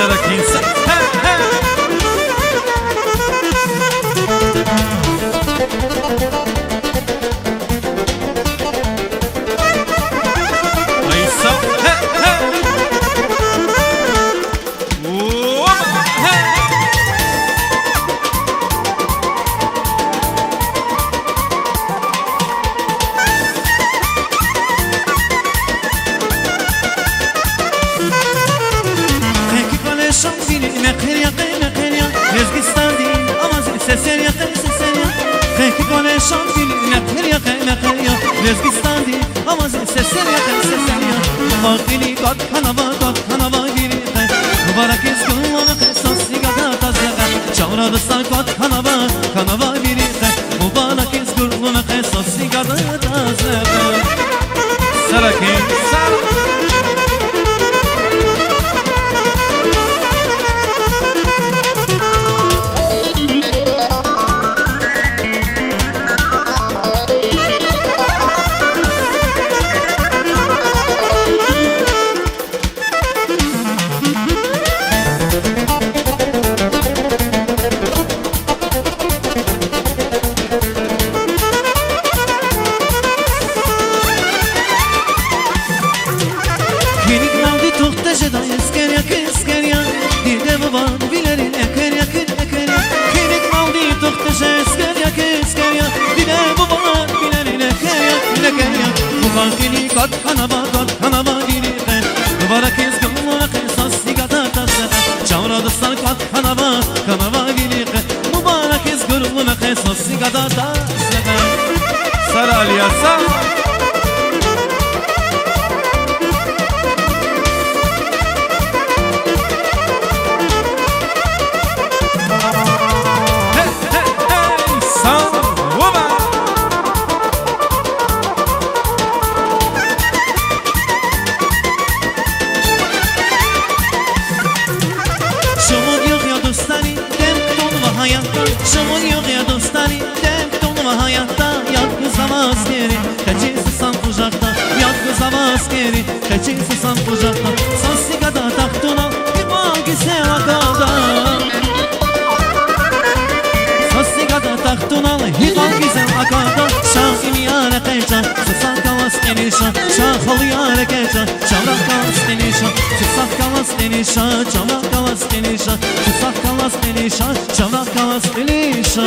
insan. Rezgistan'di ama sesler yakın sesler ya. Vakili kat hanava giri. Mübarek izgün ona kısas sigada tazyaga. Çavradısa kat hanava biri. Mübarek izgün ona kısas sigada tazyaga. Sarakin sar. Vakili kat hanava giri. Mübarek izgün ona kısas sigada tazyaga. Çavradısa kat hanava giri. Mübarek izgün ona kısas sigada tazyaga. Sar Aliya sar. Şaman yok ya dostani, dert olma hayatta. Yakızam askeri, kaçınsın san kucakta. Yakızam askeri, kaçınsın san kucakta. Sassigada taktuna, bir gise akalda. Sassigada taktuna, bir gise akalda. Şahim yâre keca, sısak kavas denişa. Şahal yâre keca, çavrak kavas denişa. Sısak kavas denişa, çavrak kavas denişa. Sısak kavas denişa, çavrak kavas denişa.